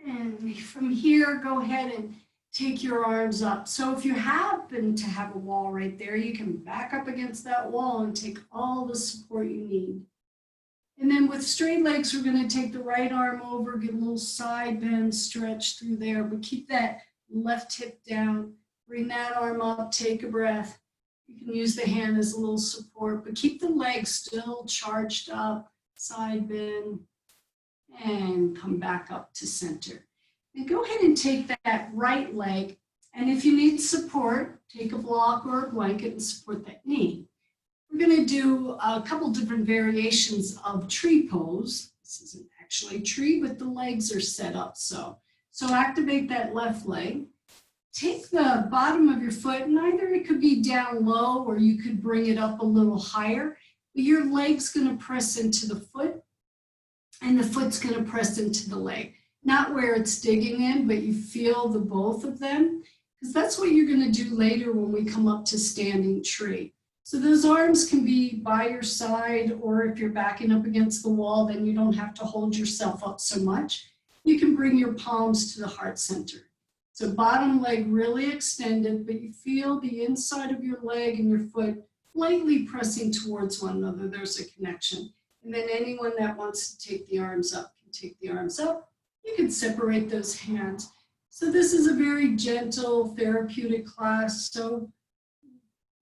And from here, go ahead and take your arms up. So if you happen to have a wall right there, you can back up against that wall and take all the support you need. And then with straight legs, we're going to take the right arm over, get a little side bend, stretch through there, but keep that left hip down. Bring that arm up, take a breath. You can use the hand as a little support, but keep the legs still charged up, side bend, and come back up to center. And go ahead and take that right leg, and if you need support, take a block or a blanket and support that knee. We're going to do a couple different variations of tree pose. This isn't actually a tree, but the legs are set up so. So activate that left leg. Take the bottom of your foot, and either it could be down low or you could bring it up a little higher, but your leg's going to press into the foot, and the foot's going to press into the leg. Not where it's digging in, but you feel the both of them, because that's what you're going to do later when we come up to standing tree. So those arms can be by your side, or if you're backing up against the wall, then you don't have to hold yourself up so much. You can bring your palms to the heart center. So bottom leg really extended, but you feel the inside of your leg and your foot lightly pressing towards one another. There's a connection. And then anyone that wants to take the arms up can take the arms up. You can separate those hands. So this is a very gentle therapeutic class. So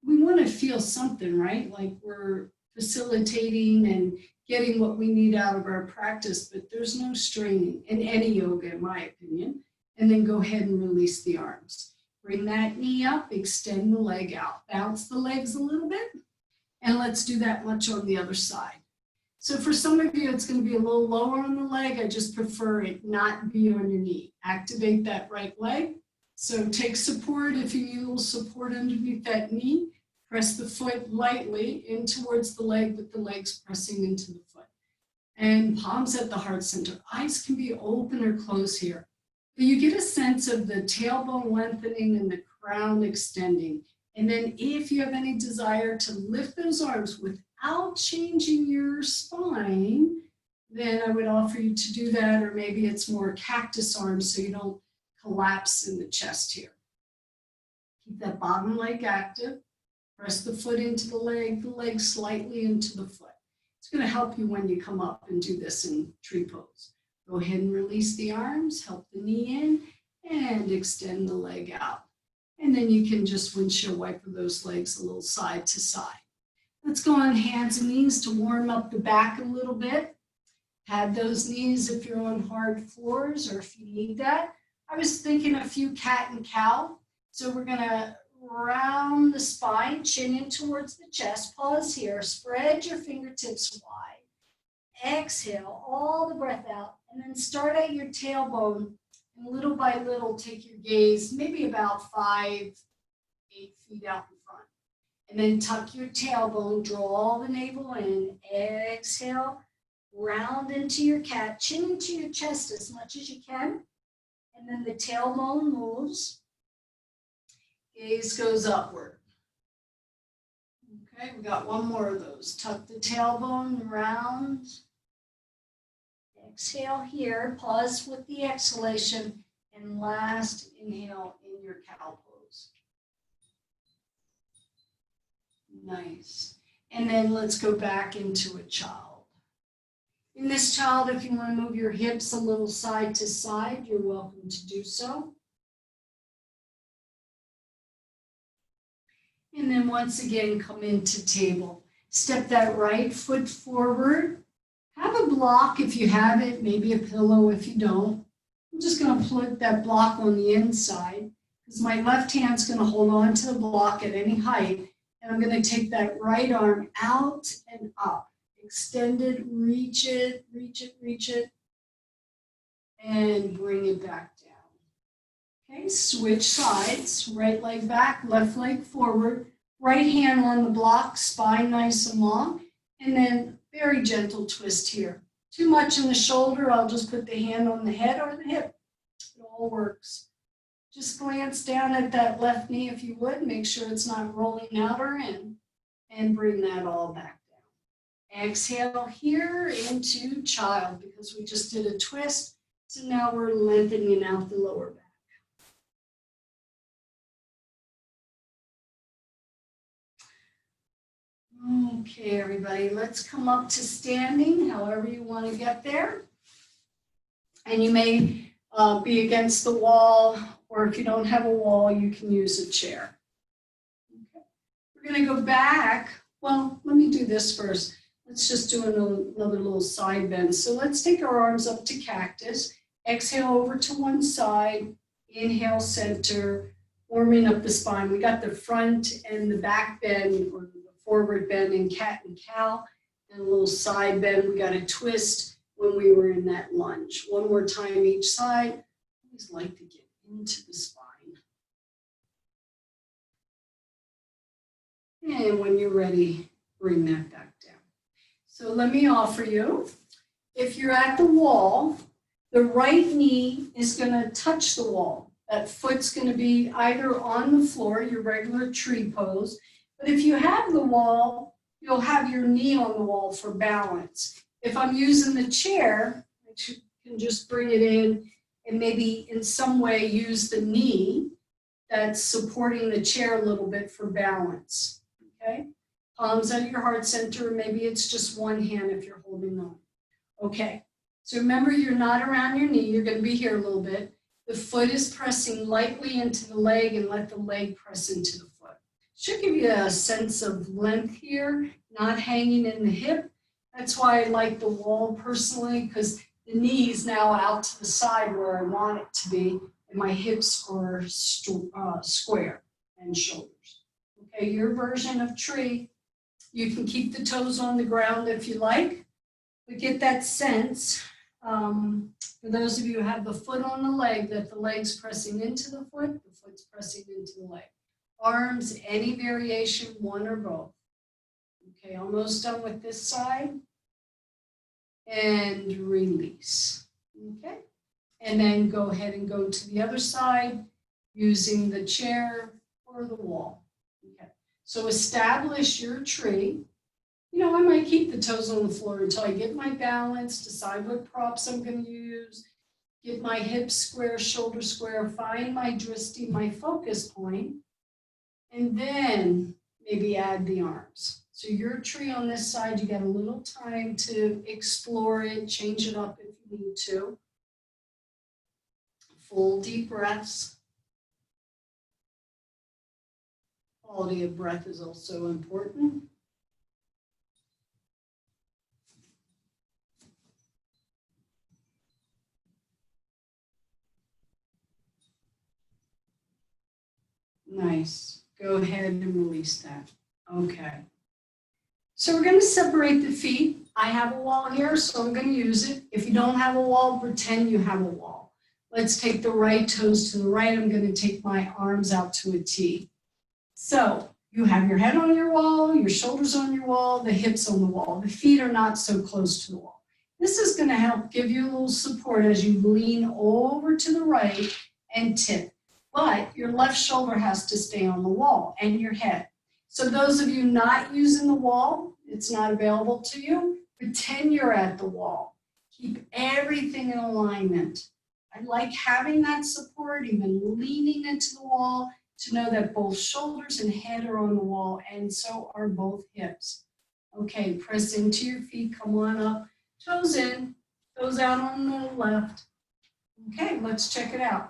we want to feel something, right? Like we're facilitating and getting what we need out of our practice, but there's no straining in any yoga, in my opinion. And then go ahead and release the arms. Bring that knee up, extend the leg out. Bounce the legs a little bit, and let's do that much on the other side. So for some of you, it's going to be a little lower on the leg. I just prefer it not be on your knee. Activate that right leg. So take support if you need a little support underneath that knee. Press the foot lightly in towards the leg, with the legs pressing into the foot. And palms at the heart center. Eyes can be open or closed here. But you get a sense of the tailbone lengthening and the crown extending. And then if you have any desire to lift those arms without changing your spine, then I would offer you to do that, or maybe it's more cactus arms so you don't collapse in the chest here. Keep that bottom leg active. Press the foot into the leg slightly into the foot. It's going to help you when you come up and do this in tree pose. Go ahead and release the arms, help the knee in, and extend the leg out. And then you can just windshield wiper those legs a little side to side. Let's go on hands and knees to warm up the back a little bit. Pad those knees if you're on hard floors or if you need that. I was thinking a few cat and cow. So we're going to round the spine, chin in towards the chest. Pause here. Spread your fingertips wide. Exhale all the breath out. And then start at your tailbone. And little by little, take your gaze maybe about 5-8 feet out in front. And then tuck your tailbone, draw the navel in. Exhale, round into your cat, chin into your chest as much as you can. And then the tailbone moves. Gaze goes upward. Okay, we got one more of those. Tuck the tailbone, round. Exhale here, pause with the exhalation, and last inhale in your cow pose. Nice. And then let's go back into a child. In this child, if you want to move your hips a little side to side, you're welcome to do so. And then once again, come into table. Step that right foot forward. Have a block if you have it, maybe a pillow if you don't. I'm just going to put that block on the inside because my left hand's going to hold on to the block at any height. And I'm going to take that right arm out and up. Extend it, reach it, reach it, reach it. And bring it back down. Okay, switch sides. Right leg back, left leg forward. Right hand on the block, spine nice and long. And then very gentle twist here. Too much in the shoulder, I'll just put the hand on the head or the hip. It all works. Just glance down at that left knee if you would. Make sure it's not rolling out or in. And bring that all back down. Exhale here into child because we just did a twist. So now we're lengthening out the lower back. Okay, everybody, let's come up to standing, however you want to get there. And you may be against the wall, or if you don't have a wall, you can use a chair. Okay. We're going to go back. Well, let me do this first. Let's just do another little side bend. So let's take our arms up to cactus. Exhale over to one side. Inhale, center, warming up the spine. We got the front and the back bend, or the forward bend in cat and cow, and a little side bend. We got a twist when we were in that lunge. One more time each side. I always like to get into the spine. And when you're ready, bring that back down. So let me offer you, if you're at the wall, the right knee is going to touch the wall. That foot's going to be either on the floor, your regular tree pose, but if you have the wall, you'll have your knee on the wall for balance. If I'm using the chair, I can just bring it in and maybe in some way use the knee that's supporting the chair a little bit for balance, okay? Palms at your heart center, maybe it's just one hand if you're holding on. Okay, so remember you're not around your knee, you're gonna be here a little bit. The foot is pressing lightly into the leg and let the leg press into the foot. Should give you a sense of length here, not hanging in the hip. That's why I like the wall personally, because the knee is now out to the side where I want it to be, and my hips are square and shoulders. Okay, your version of tree, you can keep the toes on the ground if you like, but get that sense, for those of you who have the foot on the leg, that the leg's pressing into the foot's pressing into the leg. Arms, any variation, one or both. Okay, almost done with this side. And release. Okay, and then go ahead and go to the other side using the chair or the wall. Okay, so establish your tree. You know, I might keep the toes on the floor until I get my balance, decide what props I'm going to use, get my hips square, shoulders square, find my drishti, my focus point, and then maybe add the arms. So your tree on this side, you got a little time to explore it, change it up if you need to. Full deep breaths. Quality of breath is also important. Nice. Go ahead and release that. Okay. So we're going to separate the feet. I have a wall here, so I'm going to use it. If you don't have a wall, pretend you have a wall. Let's take the right toes to the right. I'm going to take my arms out to a T. So you have your head on your wall, your shoulders on your wall, the hips on the wall. The feet are not so close to the wall. This is going to help give you a little support as you lean over to the right and tip. But your left shoulder has to stay on the wall and your head. So those of you not using the wall, it's not available to you, pretend you're at the wall. Keep everything in alignment. I like having that support, even leaning into the wall, to know that both shoulders and head are on the wall, and so are both hips. Okay, press into your feet, come on up, toes in, toes out on the left. Okay, let's check it out.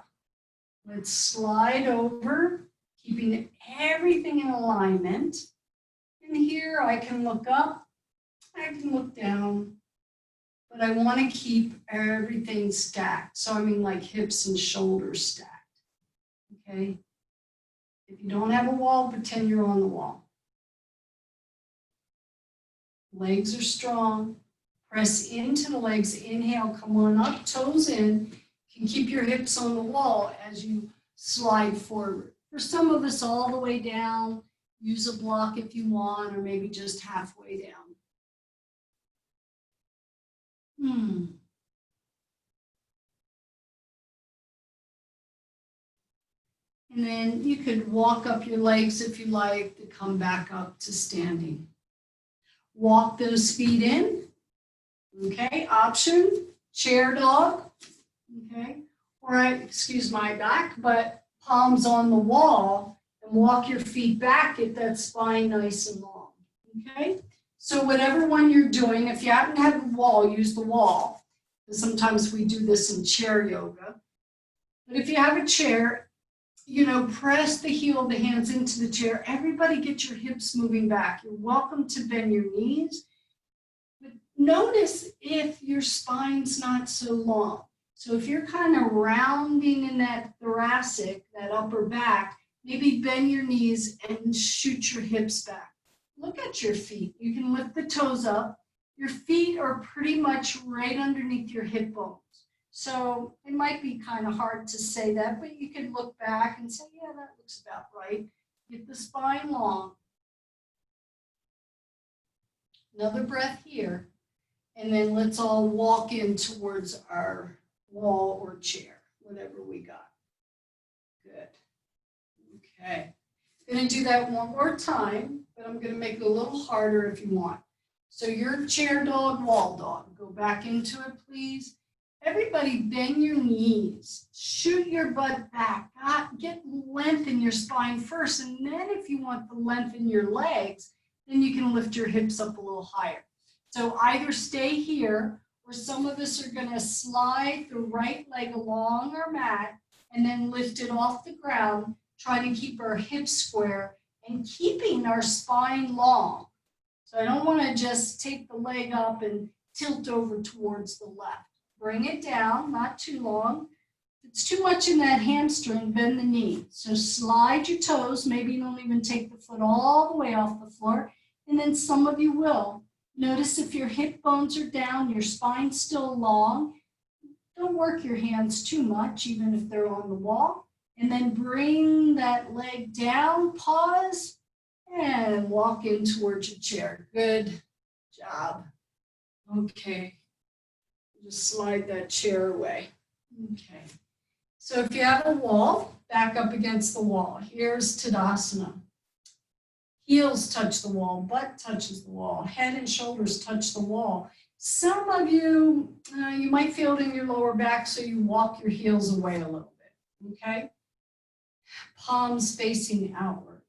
Let's slide over, keeping everything in alignment. And here I can look up, I can look down, but I want to keep everything stacked. So I mean like hips and shoulders stacked, okay? If you don't have a wall, pretend you're on the wall. Legs are strong. Press into the legs, inhale, come on up, toes in. You can keep your hips on the wall as you slide forward. For some of us, all the way down. Use a block if you want, or maybe just halfway down. And then you could walk up your legs if you like to come back up to standing. Walk those feet in. Okay, option, chair dog. okay? Or excuse my back, but palms on the wall and walk your feet back, get that spine nice and long, okay? So whatever one you're doing, if you happen to have a wall, use the wall. Sometimes we do this in chair yoga. But if you have a chair, you know, press the heel of the hands into the chair. Everybody get your hips moving back. You're welcome to bend your knees. But notice if your spine's not so long. So if you're kind of rounding in that thoracic, that upper back, maybe bend your knees and shoot your hips back. Look at your feet. You can lift the toes up. Your feet are pretty much right underneath your hip bones. So it might be kind of hard to say that, but you can look back and say, yeah, that looks about right. Get the spine long. Another breath here. And then let's all walk in towards our wall or chair, whatever we got. Good. Okay. I'm going to do that one more time, but I'm going to make it a little harder if you want. So your chair dog, wall dog. Go back into it, please. Everybody bend your knees. Shoot your butt back. Get length in your spine first, and then if you want the length in your legs, then you can lift your hips up a little higher. So either stay here, or some of us are going to slide the right leg along our mat and then lift it off the ground, trying to keep our hips square and keeping our spine long. So I don't want to just take the leg up and tilt over towards the left. Bring it down, not too long. If it's too much in that hamstring, bend the knee. So slide your toes. Maybe you don't even take the foot all the way off the floor. And then some of you will. Notice if your hip bones are down, your spine's still long. Don't work your hands too much, even if they're on the wall. And then bring that leg down, pause, and walk in towards your chair. Good job. Okay. Just slide that chair away. Okay. So if you have a wall, back up against the wall. Here's Tadasana. Heels touch the wall, butt touches the wall, head and shoulders touch the wall. Some of you, you might feel it in your lower back, so you walk your heels away a little bit, okay? Palms facing outward.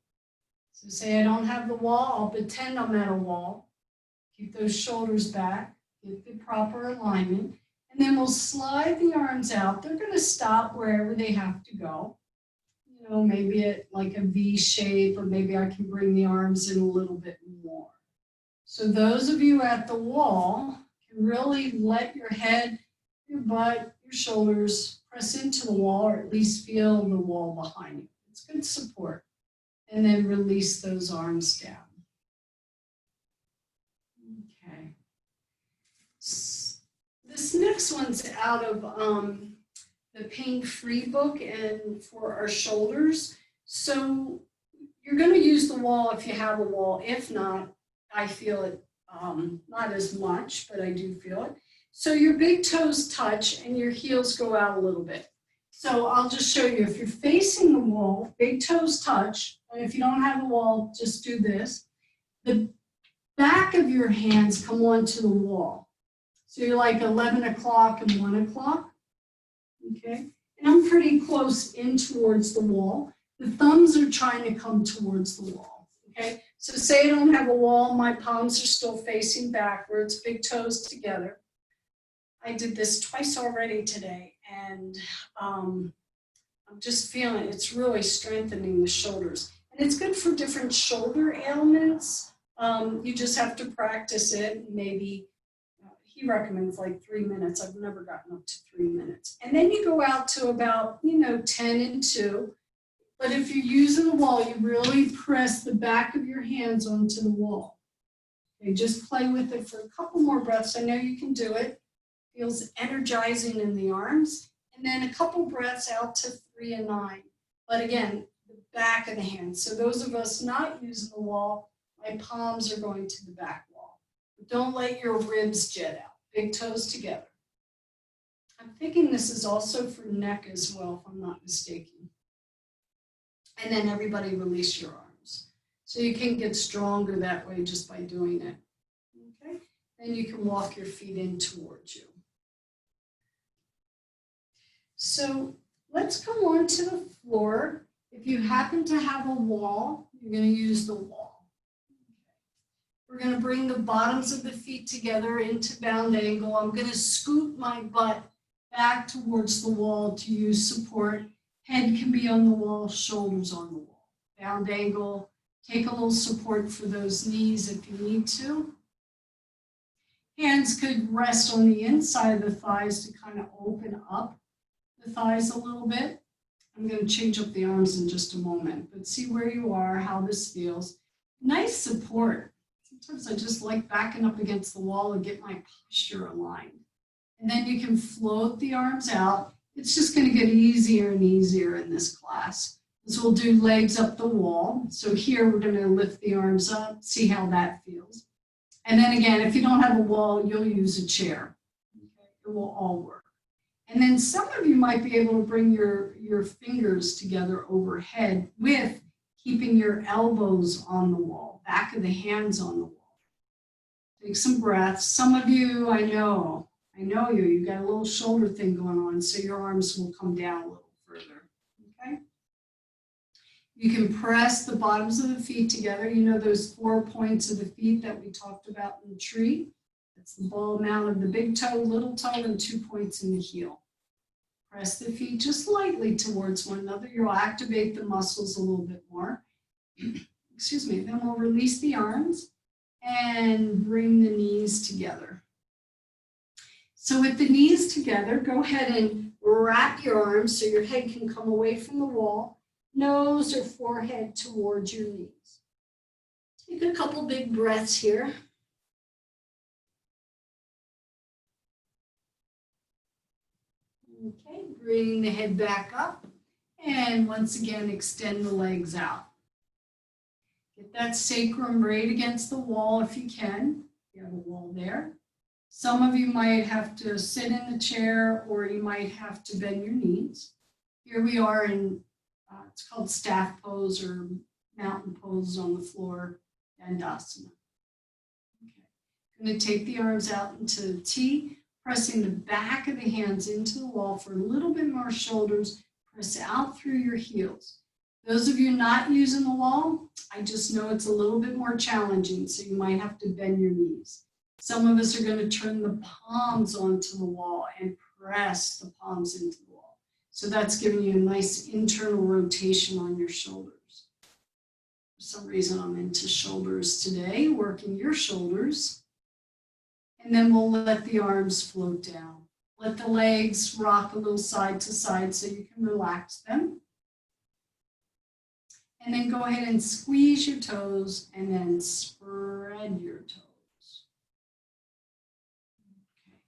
So say I don't have the wall, I'll pretend I'm at a wall. Keep those shoulders back, get the proper alignment, and then we'll slide the arms out. They're going to stop wherever they have to go. You know, maybe at like a V shape, or maybe I can bring the arms in a little bit more. So those of you at the wall can really let your head, your butt, your shoulders press into the wall, or at least feel the wall behind you. It's good support. And then release those arms down. Okay. This next one's out of the Pain-Free book and for our shoulders. So you're going to use the wall if you have a wall. If not, I feel it not as much, but I do feel it. So your big toes touch and your heels go out a little bit. So I'll just show you. If you're facing the wall, big toes touch. And if you don't have a wall, just do this. The back of your hands come onto the wall. So you're like 11 o'clock and 1 o'clock. Okay. And I'm pretty close in towards the wall. The thumbs are trying to come towards the wall. Okay. So say I don't have a wall, my palms are still facing backwards, big toes together. I did this twice already today, and I'm just feeling it's really strengthening the shoulders. And it's good for different shoulder ailments. You just have to practice it. Maybe he recommends like 3 minutes. I've never gotten up to 3 minutes. And then you go out to about, 10 and 2. But if you're using the wall, you really press the back of your hands onto the wall. Okay, just play with it for a couple more breaths. I know you can do it. Feels energizing in the arms. And then a couple breaths out to 3 and 9. But again, the back of the hands. So those of us not using the wall, my palms are going to the back wall. But don't let your ribs jet out. Big toes together. I'm thinking this is also for neck as well, if I'm not mistaken. And then everybody release your arms. So you can get stronger that way just by doing it. Okay? Then you can walk your feet in towards you. So let's go on to the floor. If you happen to have a wall, you're going to use the wall. We're going to bring the bottoms of the feet together into bound angle. I'm going to scoot my butt back towards the wall to use support. Head can be on the wall, shoulders on the wall. Bound angle. Take a little support for those knees if you need to. Hands could rest on the inside of the thighs to kind of open up the thighs a little bit. I'm going to change up the arms in just a moment, but see where you are, how this feels. Nice support. Sometimes I just like backing up against the wall and get my posture aligned. And then you can float the arms out. It's just going to get easier and easier in this class. So we'll do legs up the wall. So here we're going to lift the arms up, see how that feels. And then again, if you don't have a wall, you'll use a chair. Okay? It will all work. And then some of you might be able to bring your fingers together overhead with keeping your elbows on the wall, back of the hands on the wall. Take some breaths. Some of you, I know you got a little shoulder thing going on, so your arms will come down a little further, okay? You can press the bottoms of the feet together. You know those 4 points of the feet that we talked about in the tree? That's the ball mount of the big toe, little toe, and 2 points in the heel. Press the feet just lightly towards one another. You'll activate the muscles a little bit more. Excuse me. Then we'll release the arms and bring the knees together. So with the knees together, go ahead and wrap your arms so your head can come away from the wall, nose or forehead towards your knees. Take a couple big breaths here. Okay, bring the head back up, and once again, extend the legs out. Get that sacrum right against the wall if you can. You have a wall there. Some of you might have to sit in the chair, or you might have to bend your knees. Here we are in, it's called staff pose or mountain pose on the floor, Tadasana. Okay. I'm going to take the arms out into T. Pressing the back of the hands into the wall for a little bit more shoulders. Press out through your heels. Those of you not using the wall, I just know it's a little bit more challenging, so you might have to bend your knees. Some of us are going to turn the palms onto the wall and press the palms into the wall. So that's giving you a nice internal rotation on your shoulders. For some reason, I'm into shoulders today, working your shoulders. And then we'll let the arms float down. Let the legs rock a little side to side so you can relax them. And then go ahead and squeeze your toes and then spread your toes. Okay.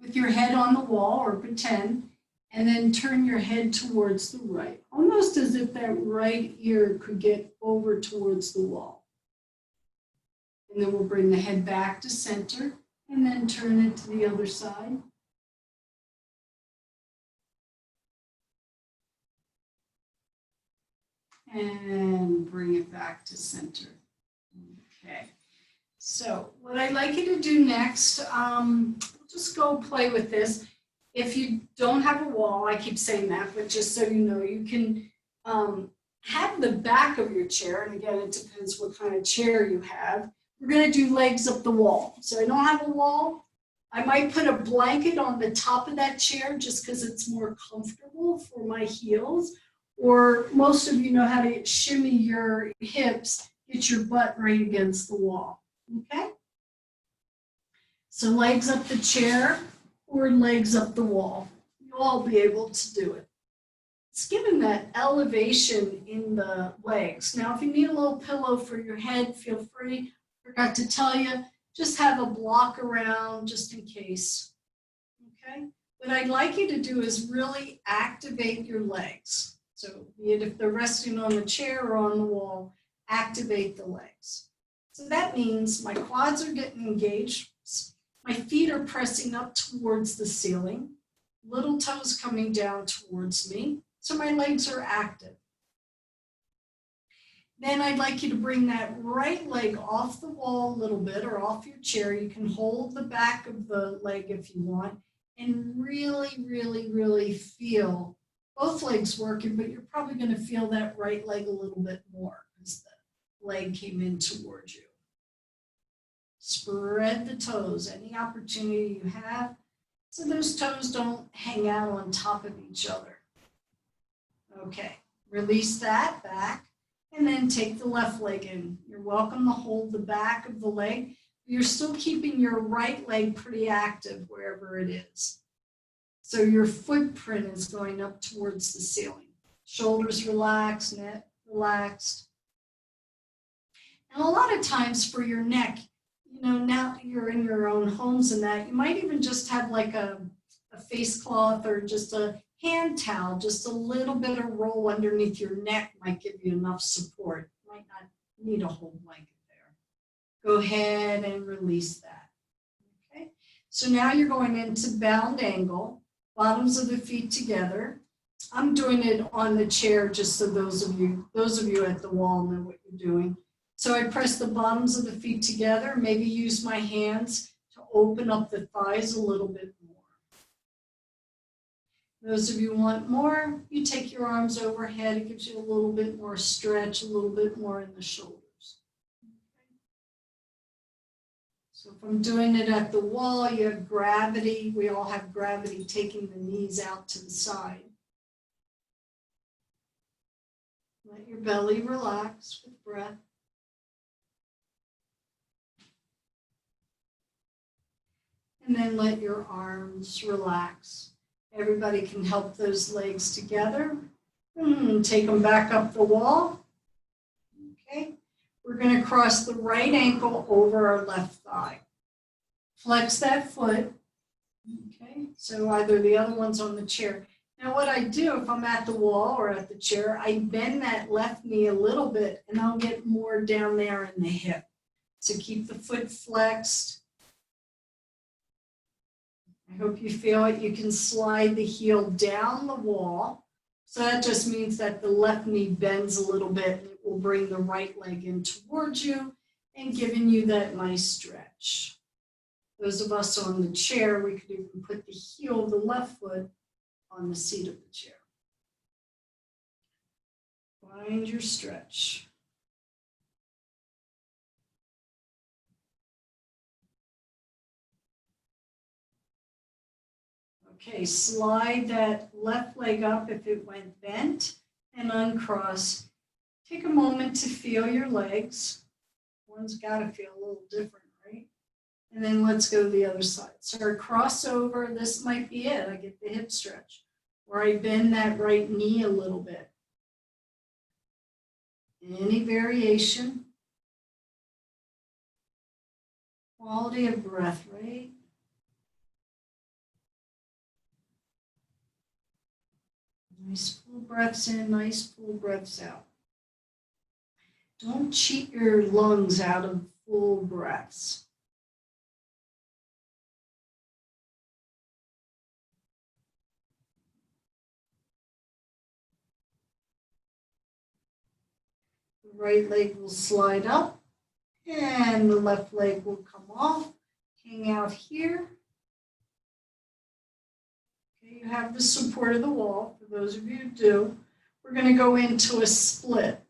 With your head on the wall, or pretend, and then turn your head towards the right, almost as if that right ear could get over towards the wall. And then we'll bring the head back to center. And then turn it to the other side. And bring it back to center. Okay. So what I'd like you to do next, we'll just go play with this. If you don't have a wall, I keep saying that, but just so you know, you can have the back of your chair, and again, it depends what kind of chair you have. We're going to do legs up the wall. So I don't have a wall. I might put a blanket on the top of that chair just because it's more comfortable for my heels. Or most of you know how to shimmy your hips, get your butt right against the wall. Okay? So legs up the chair or legs up the wall. You'll all be able to do it. It's given that elevation in the legs. Now, if you need a little pillow for your head, feel free. Forgot to tell you, just have a block around just in case, okay? What I'd like you to do is really activate your legs. So be it if they're resting on the chair or on the wall, activate the legs. So that means my quads are getting engaged, my feet are pressing up towards the ceiling, little toes coming down towards me, so my legs are active. Then I'd like you to bring that right leg off the wall a little bit or off your chair. You can hold the back of the leg if you want and really, really, really feel both legs working, but you're probably going to feel that right leg a little bit more because the leg came in towards you. Spread the toes, any opportunity you have, so those toes don't hang out on top of each other. Okay, release that back, and then take the left leg in. You're welcome to hold the back of the leg. You're still keeping your right leg pretty active wherever it is. So your footprint is going up towards the ceiling. Shoulders relaxed, neck relaxed. And a lot of times for your neck, you know, now you're in your own homes and that, you might even just have like a face cloth or just a hand towel, just a little bit of roll underneath your neck might give you enough support. You might not need a whole blanket there. Go ahead and release that. Okay, so now you're going into bound angle. Bottoms of the feet together. I'm doing it on the chair just so those of you at the wall know what you're doing. So I press the bottoms of the feet together, maybe use my hands to open up the thighs a little bit more. Those of you who want more, you take your arms overhead. It gives you a little bit more stretch, a little bit more in the shoulders. So if I'm doing it at the wall, you have gravity. We all have gravity taking the knees out to the side. Let your belly relax with breath. And then let your arms relax. Everybody can help those legs together. Take them back up the wall. Okay. We're going to cross the right ankle over our left thigh. Flex that foot. Okay, so either the other one's on the chair. Now what I do if I'm at the wall or at the chair, I bend that left knee a little bit and I'll get more down there in the hip. So keep the foot flexed. I hope you feel it. You can slide the heel down the wall. So that just means that the left knee bends a little bit and it will bring the right leg in towards you and giving you that nice stretch. Those of us on the chair, we could even put the heel of the left foot on the seat of the chair. Find your stretch. Okay, slide that left leg up if it went bent and uncross. Take a moment to feel your legs. One's got to feel a little different, right? And then let's go to the other side. So cross over, this might be it. I get the hip stretch. Or I bend that right knee a little bit. Any variation. Quality of breath, right? Nice full breaths in, nice full breaths out. Don't cheat your lungs out of full breaths. The right leg will slide up and the left leg will come off, hang out here. Okay, you have the support of the wall, for those of you who do. We're going to go into a split.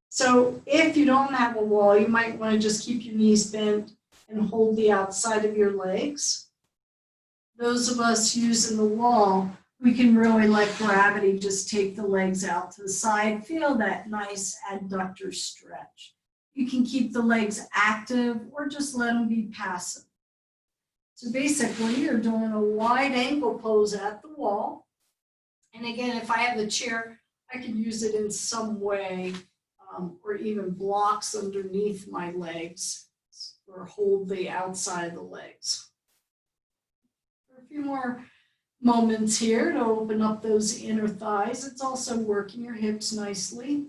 So if you don't have a wall, you might want to just keep your knees bent and hold the outside of your legs. Those of us using the wall, we can really let gravity just take the legs out to the side. Feel that nice adductor stretch. You can keep the legs active or just let them be passive. So basically, you're doing a wide ankle pose at the wall. And again, if I have the chair, I could use it in some way, or even blocks underneath my legs, or hold the outside of the legs. For a few more moments here to open up those inner thighs. It's also working your hips nicely.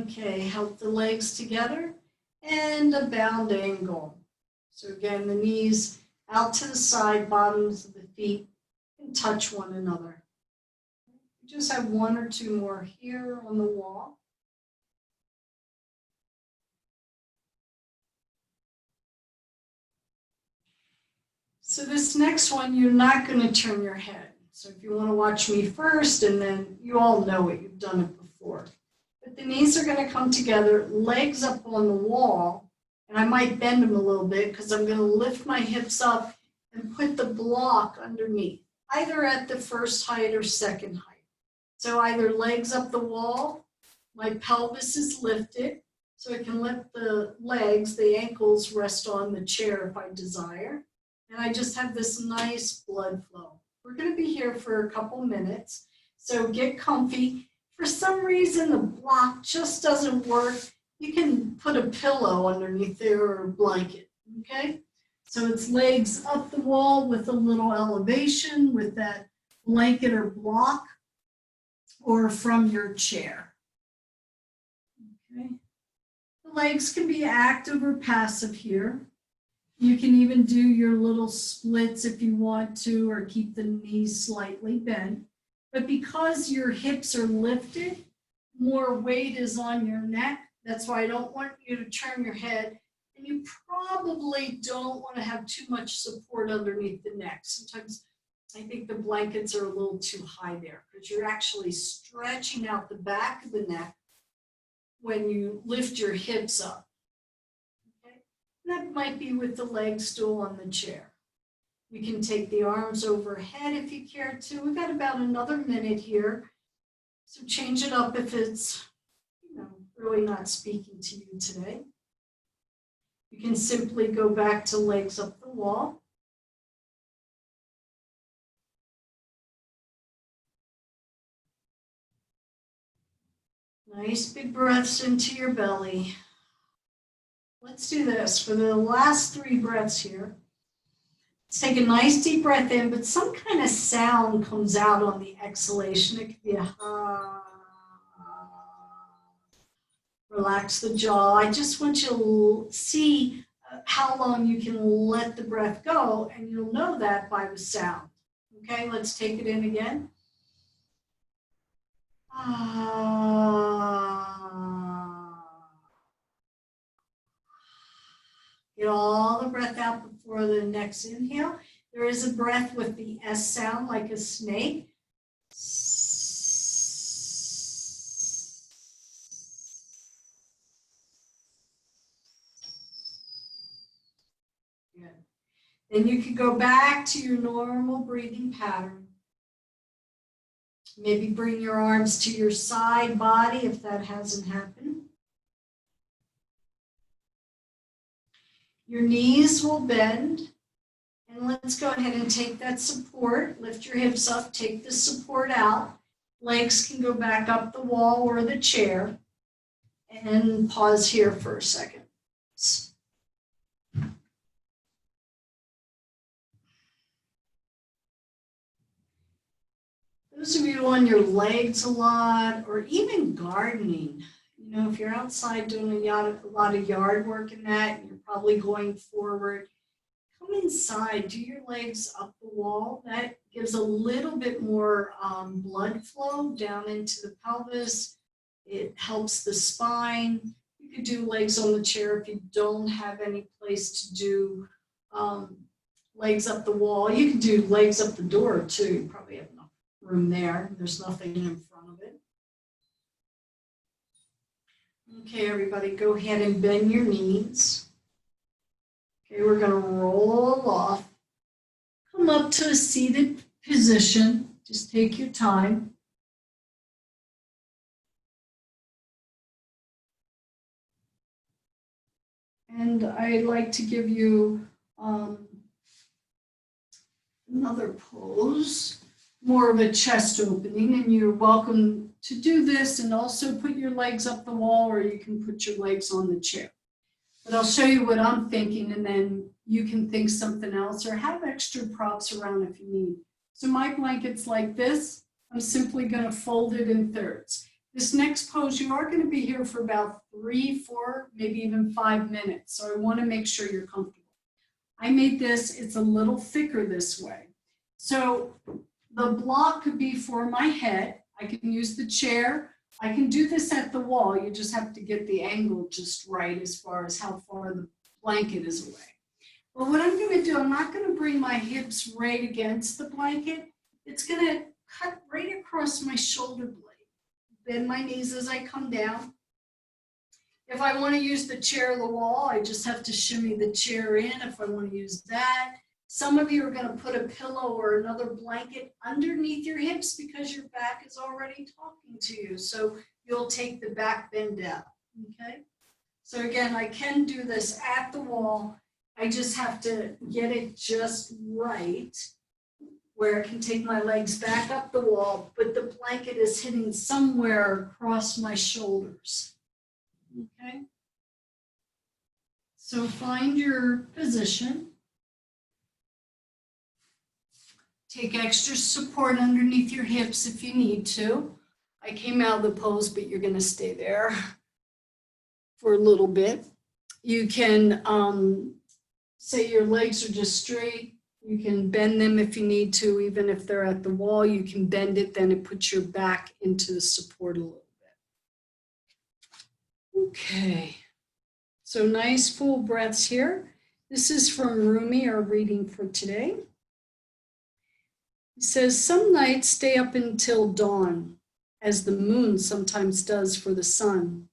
Okay, help the legs together and a bound angle. So again, the knees out to the side, bottoms of the feet can touch one another. We just have one or two more here on the wall. So this next one, you're not going to turn your head. So if you want to watch me first, and then you all know it, you've done it before. But the knees are going to come together, legs up on the wall, and I might bend them a little bit because I'm going to lift my hips up and put the block underneath, either at the first height or second height. So either legs up the wall, my pelvis is lifted, so I can let the legs, the ankles rest on the chair if I desire. And I just have this nice blood flow. We're going to be here for a couple minutes, so get comfy. For some reason, the block just doesn't work. You can put a pillow underneath there or a blanket, okay? So it's legs up the wall with a little elevation with that blanket or block, or from your chair, okay? The legs can be active or passive here. You can even do your little splits if you want to, or keep the knees slightly bent. But because your hips are lifted, more weight is on your neck. That's why I don't want you to turn your head. And you probably don't want to have too much support underneath the neck. Sometimes I think the blankets are a little too high there because you're actually stretching out the back of the neck when you lift your hips up. Okay? That might be with the legs still on the chair. You can take the arms overhead if you care to. We've got about another minute here. So change it up if it's, really not speaking to you today. You can simply go back to legs up the wall. Nice big breaths into your belly. Let's do this for the last 3 breaths here. Let's take a nice deep breath in, but some kind of sound comes out on the exhalation. It could be a ha. Relax the jaw. I just want you to see how long you can let the breath go, and you'll know that by the sound. Okay, let's take it in again. Get all the breath out before the next inhale. There is a breath with the S sound like a snake. Good. Then you can go back to your normal breathing pattern. Maybe bring your arms to your side body if that hasn't happened. Your knees will bend. And let's go ahead and take that support. Lift your hips up, take the support out. Legs can go back up the wall or the chair. And pause here for a second. Those of you on your legs a lot, or even gardening, if you're outside doing a lot of yard work in that, and you're probably going forward, come inside, do your legs up the wall. That gives a little bit more blood flow down into the pelvis. It helps the spine. You could do legs on the chair if you don't have any place to do legs up the wall. You can do legs up the door too. You probably have enough room there. There's nothing in front of it. Okay, everybody, go ahead and bend your knees. Okay, we're going to roll off. Come up to a seated position. Just take your time. And I'd like to give you another pose, more of a chest opening, and you're welcome to do this and also put your legs up the wall, or you can put your legs on the chair. But I'll show you what I'm thinking, and then you can think something else or have extra props around if you need. So my blanket's like this. I'm simply going to fold it in thirds. This next pose, you are going to be here for about 3, 4, maybe even 5 minutes. So I want to make sure you're comfortable. I made this, it's a little thicker this way. So the block could be for my head. I can use the chair. I can do this at the wall. You just have to get the angle just right as far as how far the blanket is away. But what I'm going to do, I'm not going to bring my hips right against the blanket. It's going to cut right across my shoulder blade. Bend my knees as I come down. If I want to use the chair or the wall, I just have to shimmy the chair in if I want to use that. Some of you are going to put a pillow or another blanket underneath your hips because your back is already talking to you. So you'll take the back bend down, okay? So again, I can do this at the wall. I just have to get it just right where I can take my legs back up the wall, but the blanket is hitting somewhere across my shoulders. Okay? So find your position. Take extra support underneath your hips if you need to. I came out of the pose, but you're going to stay there for a little bit. You can say your legs are just straight. You can bend them if you need to, even if they're at the wall. You can bend it, then it puts your back into the support a little bit. Okay, so nice full breaths here. This is from Rumi, our reading for today. It says, some nights stay up until dawn, as the moon sometimes does for the sun.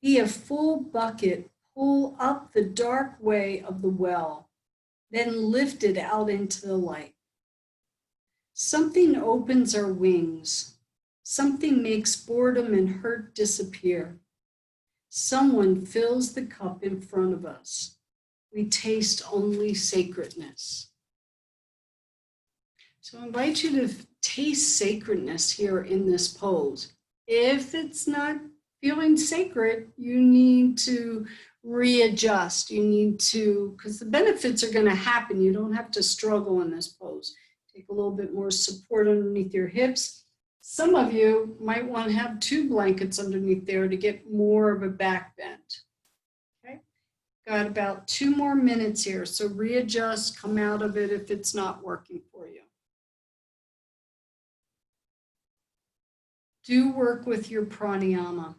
Be a full bucket, pull up the dark way of the well, then lift it out into the light. Something opens our wings. Something makes boredom and hurt disappear. Someone fills the cup in front of us. We taste only sacredness. So I invite you to taste sacredness here in this pose. If it's not feeling sacred, you need to readjust. You need to, because the benefits are going to happen. You don't have to struggle in this pose. Take a little bit more support underneath your hips. Some of you might want to have 2 blankets underneath there to get more of a back bend. Okay, got about 2 more minutes here. So readjust, come out of it if it's not working for you. Do work with your pranayama.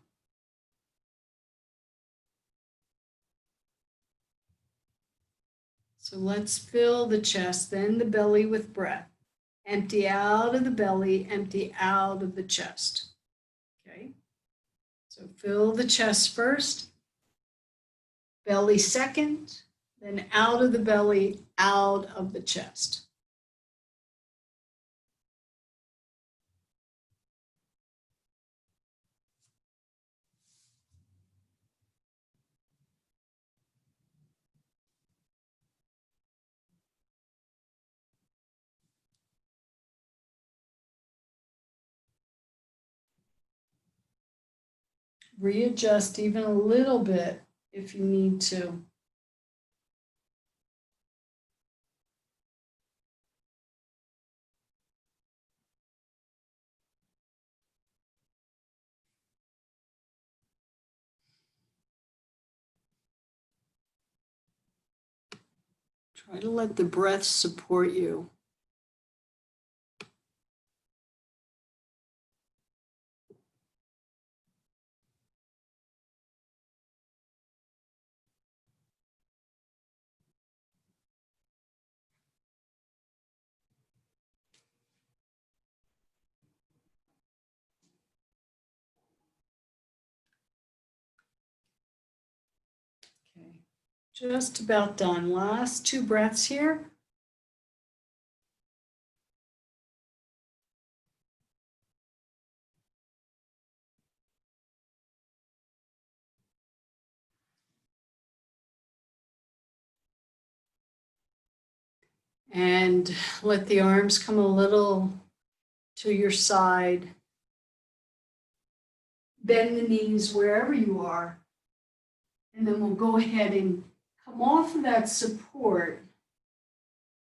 So let's fill the chest, then the belly with breath. Empty out of the belly, empty out of the chest. Okay, so fill the chest first, belly second, then out of the belly, out of the chest. Readjust even a little bit if you need to. Try to let the breath support you. Okay, just about done. Last 2 breaths here. And let the arms come a little to your side. Bend the knees wherever you are. And then we'll go ahead and come off of that support.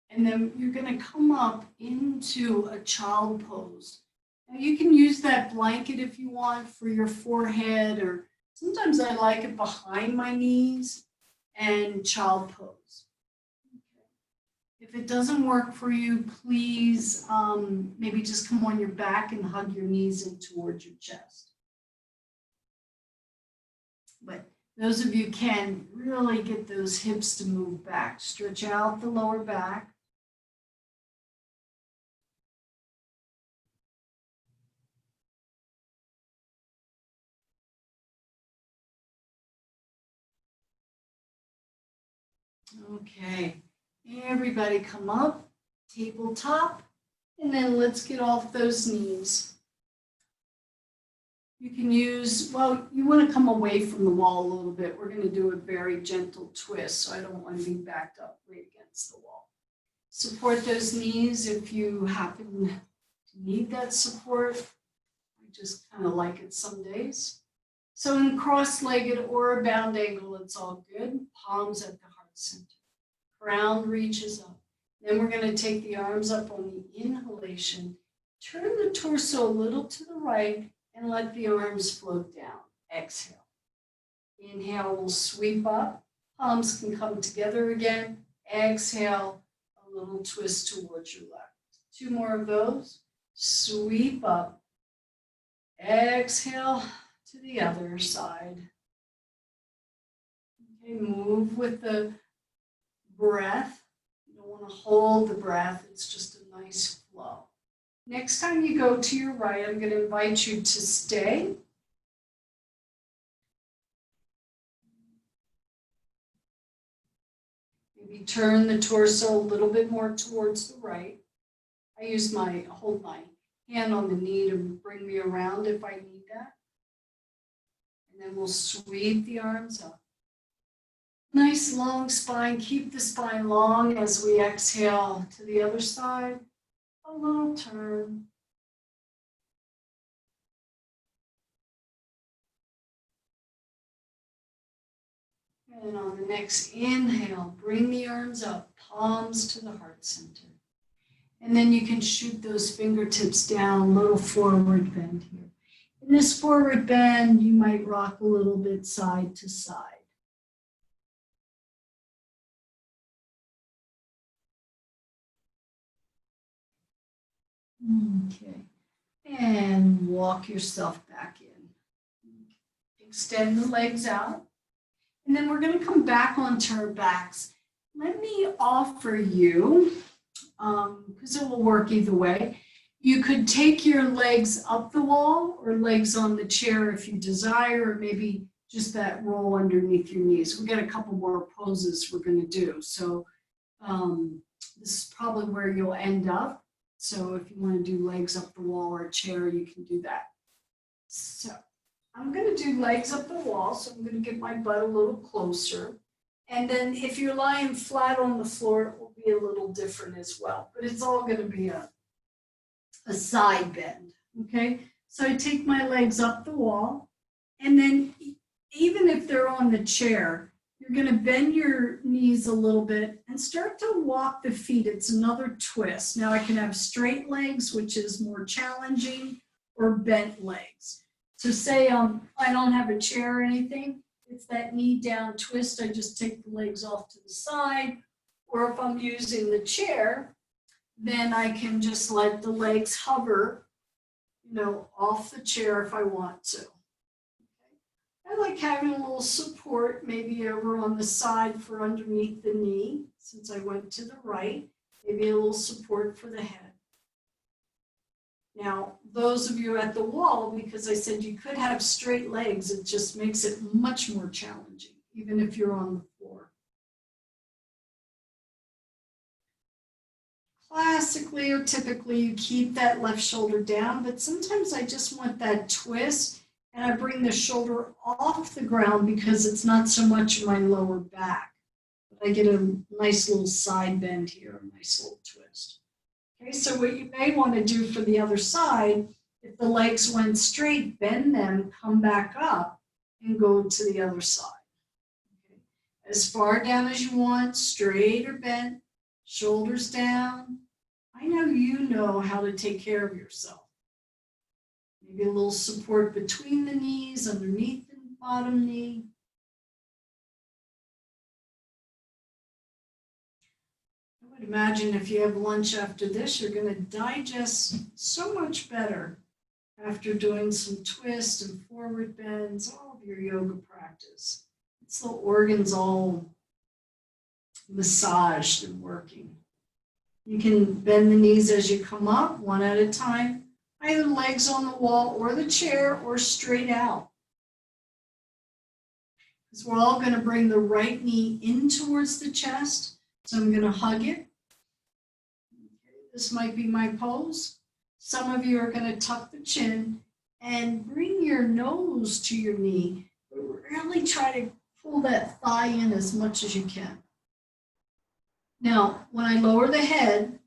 And then you're going to come up into a child pose. Now you can use that blanket if you want for your forehead, or sometimes I like it behind my knees, and child pose. If it doesn't work for you, please maybe just come on your back and hug your knees in towards your chest. But Those of you can really get those hips to move back. Stretch out the lower back. Okay, everybody come up, tabletop, and then let's get off those knees. You can use, well, you want to come away from the wall a little bit. We're going to do a very gentle twist, so I don't want to be backed up right against the wall. Support those knees if you happen to need that support. I just kind of like it some days. So in cross-legged or a bound angle, it's all good. Palms at the heart center. Crown reaches up. Then we're going to take the arms up on the inhalation. Turn the torso a little to the right and let the arms float down. Exhale. Inhale, we'll sweep up. Palms can come together again. Exhale, a little twist towards your left. 2 more of those. Sweep up. Exhale to the other side. Okay, move with the breath. You don't want to hold the breath. It's just a nice flow. Next time you go to your right, I'm going to invite you to stay. Maybe turn the torso a little bit more towards the right. I hold my hand on the knee to bring me around if I need that. And then we'll sweep the arms up. Nice long spine. Keep the spine long as we exhale to the other side. A little turn. And on the next inhale, bring the arms up, palms to the heart center. And then you can shoot those fingertips down, little forward bend here. In this forward bend, you might rock a little bit side to side. Okay, and walk yourself back in. Extend the legs out. And then we're going to come back onto our backs. Let me offer you, because it will work either way, you could take your legs up the wall or legs on the chair if you desire, or maybe just that roll underneath your knees. We've got a couple more poses we're going to do. So this is probably where you'll end up. So if you want to do legs up the wall or a chair, you can do that. So I'm going to do legs up the wall. So I'm going to get my butt a little closer. And then if you're lying flat on the floor, it will be a little different as well. But it's all going to be a side bend. Okay. So I take my legs up the wall. And then even if they're on the chair, you're going to bend your knees a little bit and start to walk the feet. It's another twist. Now I can have straight legs, which is more challenging, or bent legs. So say I don't have a chair or anything. It's that knee down twist. I just take the legs off to the side. Or if I'm using the chair, then I can just let the legs hover, off the chair if I want to. I like having a little support, maybe over on the side for underneath the knee, since I went to the right, maybe a little support for the head. Now, those of you at the wall, because I said you could have straight legs, it just makes it much more challenging, even if you're on the floor. Classically or typically, you keep that left shoulder down, but sometimes I just want that twist. And I bring the shoulder off the ground because it's not so much in my lower back. But I get a nice little side bend here, a nice little twist. Okay, so what you may want to do for the other side, if the legs went straight, bend them, come back up, and go to the other side. Okay. As far down as you want, straight or bent, shoulders down. I know you know how to take care of yourself. Maybe a little support between the knees, underneath the bottom knee. I would imagine if you have lunch after this, you're going to digest so much better after doing some twists and forward bends, all of your yoga practice. It's the organs all massaged and working. You can bend the knees as you come up, one at a time, either legs on the wall or the chair or straight out. Because we're all going to bring the right knee in towards the chest. So I'm going to hug it. This might be my pose. Some of you are going to tuck the chin and bring your nose to your knee. But really try to pull that thigh in as much as you can. Now, when I lower the head,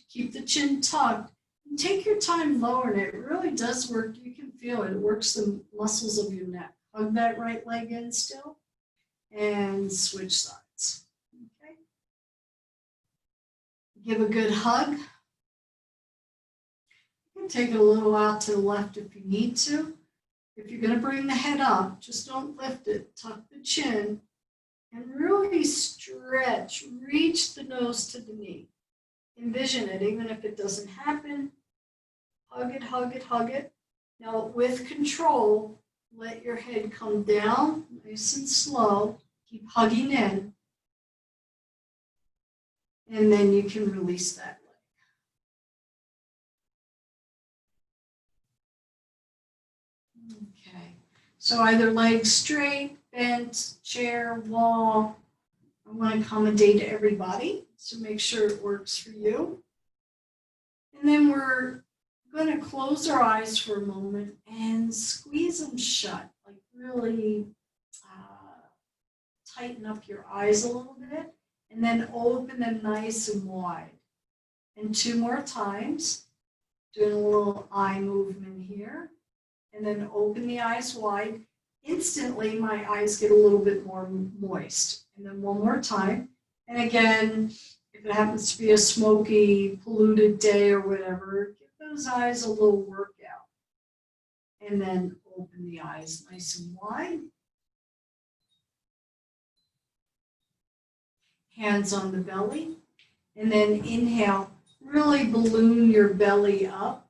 keep the chin tucked, and take your time lowering it. It really does work. You can feel it. It works the muscles of your neck. Hug that right leg in still, and switch sides. Okay. Give a good hug. You can take it a little out to the left if you need to. If you're going to bring the head up, just don't lift it. Tuck the chin. And really stretch, reach the nose to the knee. Envision it, even if it doesn't happen. Hug it, hug it, hug it. Now, with control, let your head come down, nice and slow. Keep hugging in. And then you can release that leg. Okay, so either leg straight, bent, chair, wall. I want to accommodate everybody, so make sure it works for you. And then we're going to close our eyes for a moment and squeeze them shut, like really tighten up your eyes a little bit, and then open them nice and wide. And 2 more times, doing a little eye movement here, and then open the eyes wide. Instantly, my eyes get a little bit more moist. And then 1 more time. And again, if it happens to be a smoky, polluted day or whatever, give those eyes a little workout. And then open the eyes nice and wide. Hands on the belly. And then inhale, really balloon your belly up.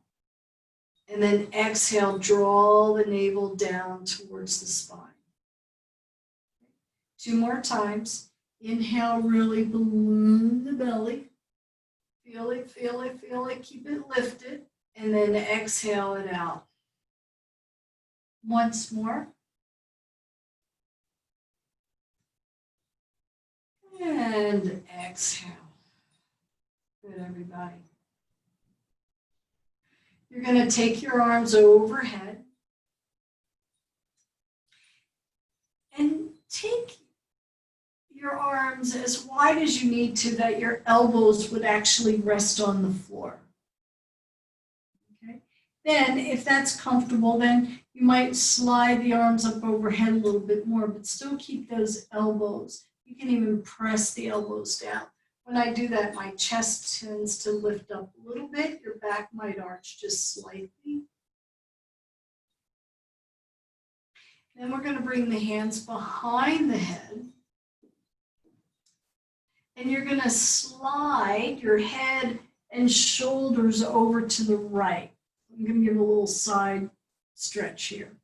And then exhale, draw the navel down towards the spine. 2 more times. Inhale, really balloon the belly. Feel it, feel it, feel it. Keep it lifted. And then exhale it out. Once more. And exhale. Good, everybody. You're going to take your arms overhead and take your arms as wide as you need to, that your elbows would actually rest on the floor. Okay. Then, if that's comfortable, then you might slide the arms up overhead a little bit more, but still keep those elbows. You can even press the elbows down. When I do that, my chest tends to lift up a little bit. Your back might arch just slightly. Then we're going to bring the hands behind the head. And you're going to slide your head and shoulders over to the right. I'm going to give a little side stretch here.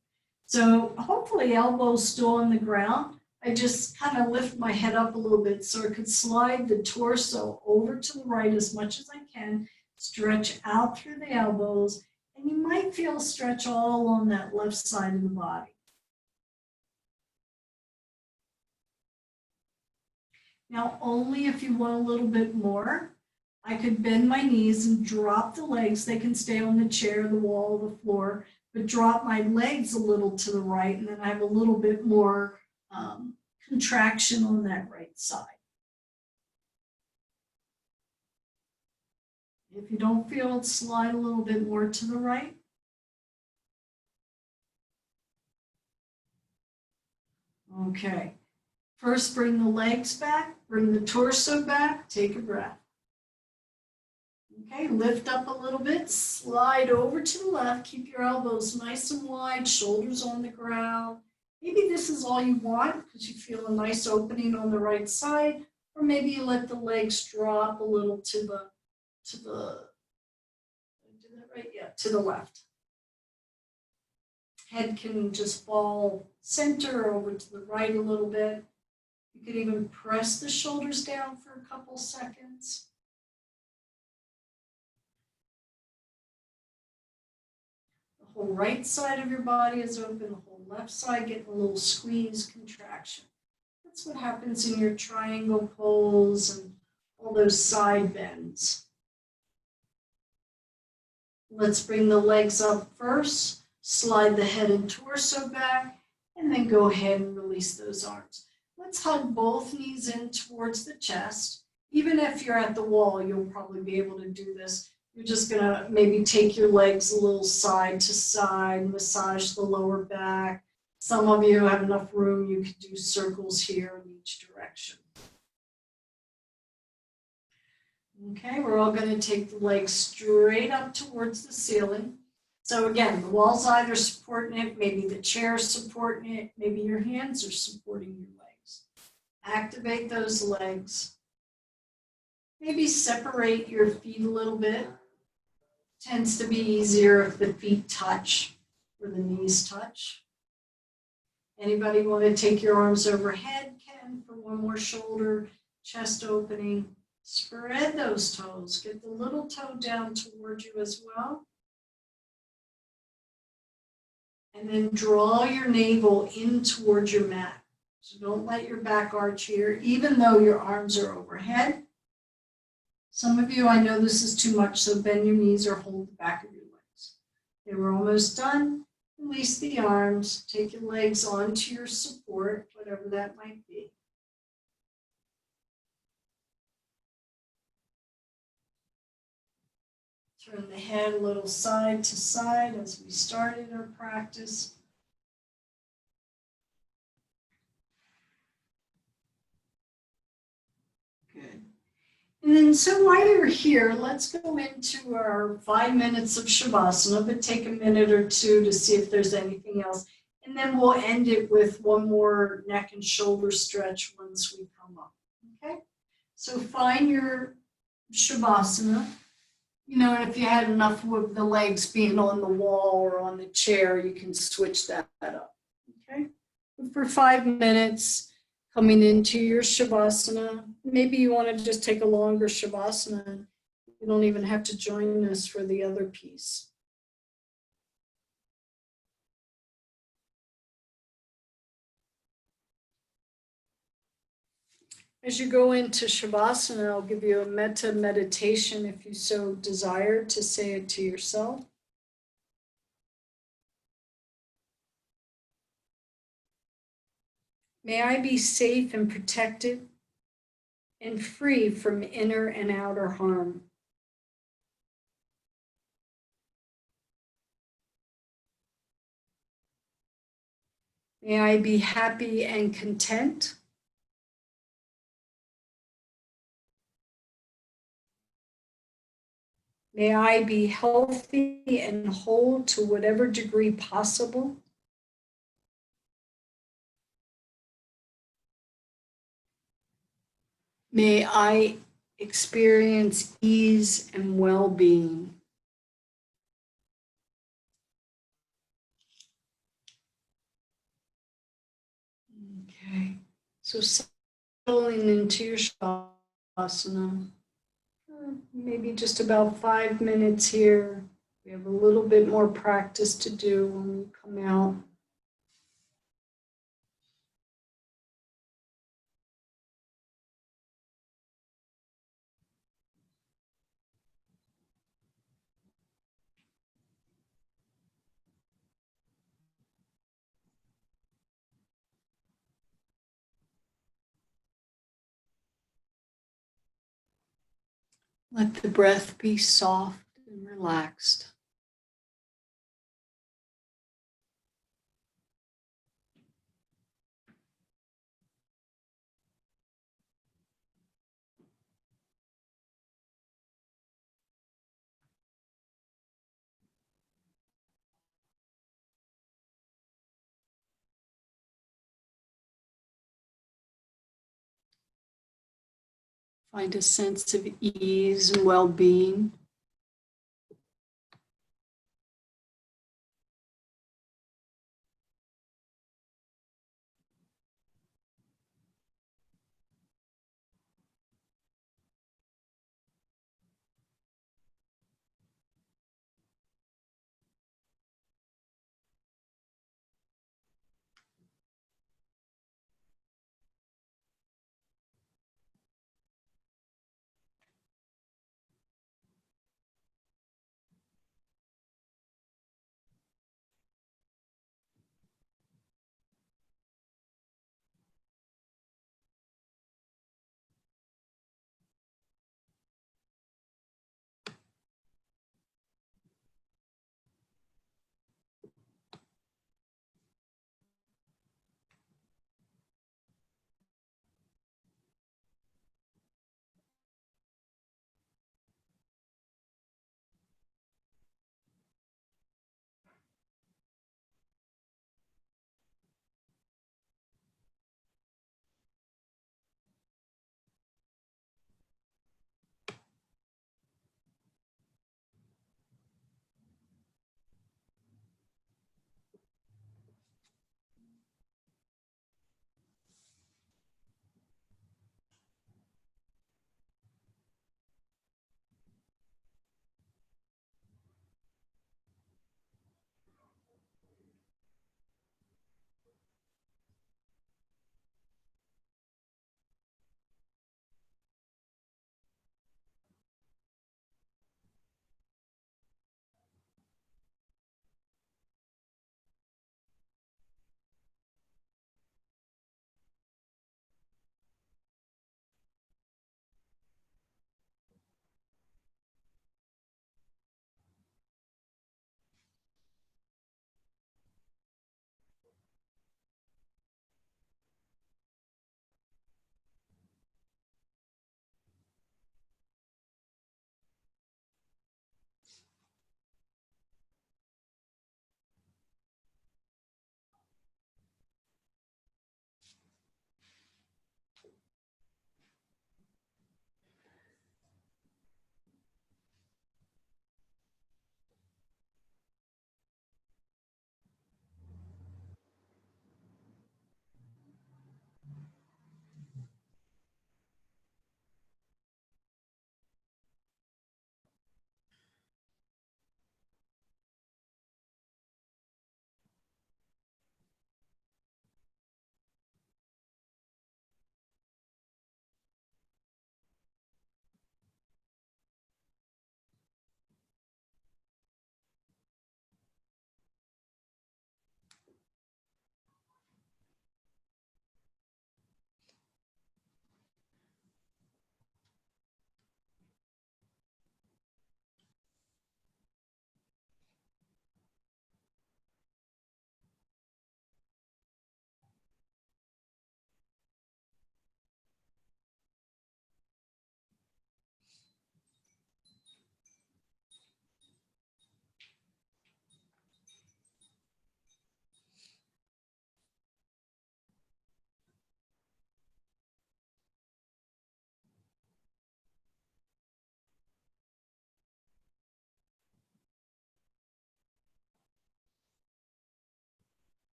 So hopefully elbows still on the ground. I just kind of lift my head up a little bit so I could slide the torso over to the right as much as I can, stretch out through the elbows, and you might feel a stretch all along that left side of the body. Now, only if you want a little bit more, I could bend my knees and drop the legs. They can stay on the chair, the wall, the floor, but drop my legs a little to the right, and then I have a little bit more contraction on that right side. If you don't feel it, slide a little bit more to the right. Okay. First, bring the legs back, bring the torso back, take a breath. Okay, lift up a little bit, slide over to the left, keep your elbows nice and wide, shoulders on the ground. Maybe this is all you want because you feel a nice opening on the right side, or maybe you let the legs drop a little to the left. Head can just fall center or over to the right a little bit. You could even press the shoulders down for a couple seconds. The whole right side of your body is open, the whole left side getting a little squeeze, contraction. That's what happens in your triangle pose and all those side bends. Let's bring the legs up first, slide the head and torso back, and then go ahead and release those arms. Let's hug both knees in towards the chest. Even if you're at the wall, you'll probably be able to do this. You're just gonna maybe take your legs a little side to side, massage the lower back. Some of you have enough room, you could do circles here in each direction. Okay, we're all going to take the legs straight up towards the ceiling. So again, the wall's either supporting it, maybe the chair's supporting it, maybe your hands are supporting your legs. Activate those legs. Maybe separate your feet a little bit. Tends to be easier if the feet touch or the knees touch. Anybody want to take your arms overhead, Ken, for one more shoulder, chest opening. Spread those toes. Get the little toe down toward you as well. And then draw your navel in towards your mat. So don't let your back arch here, even though your arms are overhead. Some of you, I know this is too much, so bend your knees or hold the back of your legs. Okay, we're almost done. Release the arms. Take your legs onto your support, whatever that might be. Turn the head a little side to side as we started our practice. Good. And then, so while you're here, let's go into our 5 minutes of Shavasana, but take a minute or two to see if there's anything else. And then we'll end it with one more neck and shoulder stretch once we come up. Okay? So find your Shavasana. You know, and if you had enough of the legs being on the wall or on the chair, you can switch that up, okay? But for 5 minutes, coming into your Shavasana, maybe you want to just take a longer Shavasana. You don't even have to join us for the other piece. As you go into Shavasana, I'll give you a metta meditation if you so desire to say it to yourself. May I be safe and protected and free from inner and outer harm. May I be happy and content. May I be healthy and whole to whatever degree possible. May I experience ease and well-being. Okay, so settling into your Shavasana. Maybe just about 5 minutes here. We have a little bit more practice to do when we come out. Let the breath be soft and relaxed. Find a sense of ease and well-being.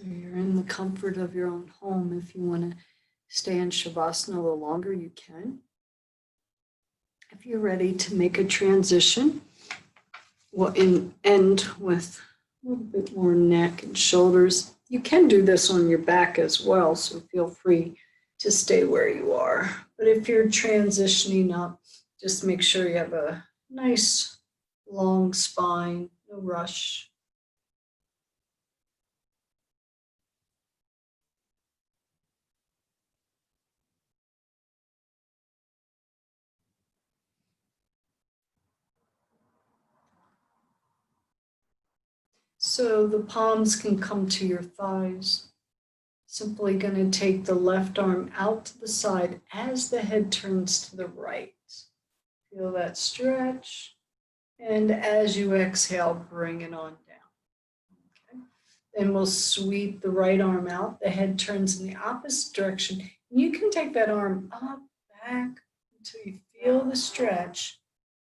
So you're in the comfort of your own home. If you want to stay in Shavasana a little longer, you can. If you're ready to make a transition, we'll end with a little bit more neck and shoulders. You can do this on your back as well, so feel free to stay where you are. But if you're transitioning up, just make sure you have a nice long spine, no rush. So the palms can come to your thighs. Simply going to take the left arm out to the side as the head turns to the right. Feel that stretch. And as you exhale, bring it on down. Okay. Then we'll sweep the right arm out. The head turns in the opposite direction. And you can take that arm up, back, until you feel the stretch,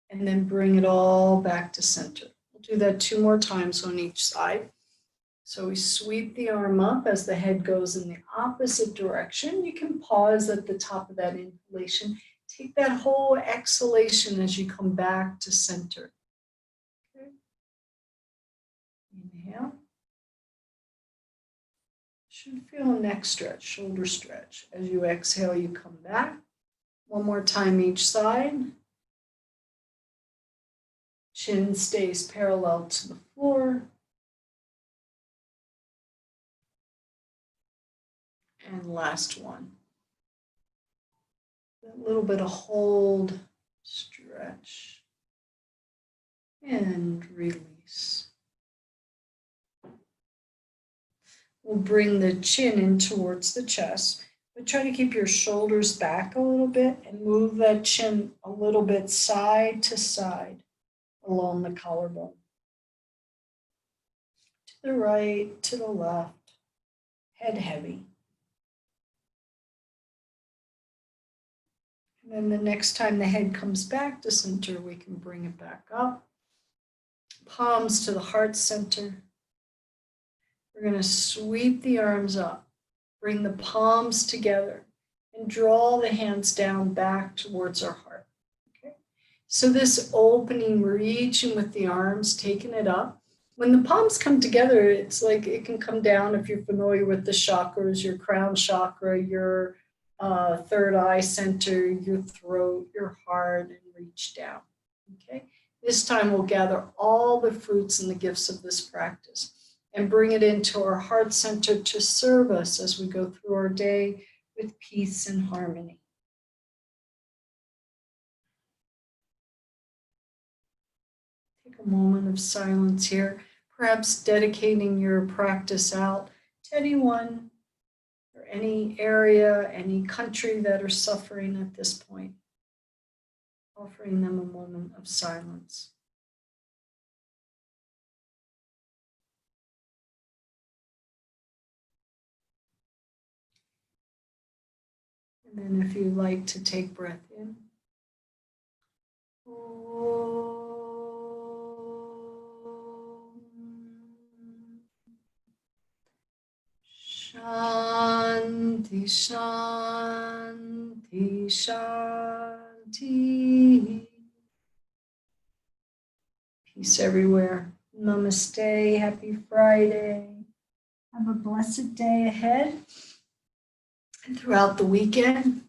and then bring it all back to center. We'll do that 2 more times on each side. So we sweep the arm up as the head goes in the opposite direction. You can pause at the top of that inhalation. Take that whole exhalation as you come back to center. Okay. Inhale. Should feel a neck stretch, shoulder stretch. As you exhale, you come back. 1 more time each side. Chin stays parallel to the floor. And last one. A little bit of hold, stretch, and release. We'll bring the chin in towards the chest, but try to keep your shoulders back a little bit and move that chin a little bit side to side along the collarbone. To the right, to the left, head heavy. And then the next time the head comes back to center, we can bring it back up. Palms to the heart center. We're going to sweep the arms up, bring the palms together, and draw the hands down back towards our heart. Okay? So this opening, reaching with the arms, taking it up. When the palms come together, it's like it can come down if you're familiar with the chakras, your crown chakra, your third eye center, your throat, your heart, and reach down. Okay. This time we'll gather all the fruits and the gifts of this practice and bring it into our heart center to serve us as we go through our day with peace and harmony. Take a moment of silence here, perhaps dedicating your practice out to anyone or any area, any country that are suffering at this point, offering them a moment of silence. And then if you like to take breath in. Shanti, Shanti, Shanti. Peace everywhere. Namaste. Happy Friday. Have a blessed day ahead and throughout the weekend.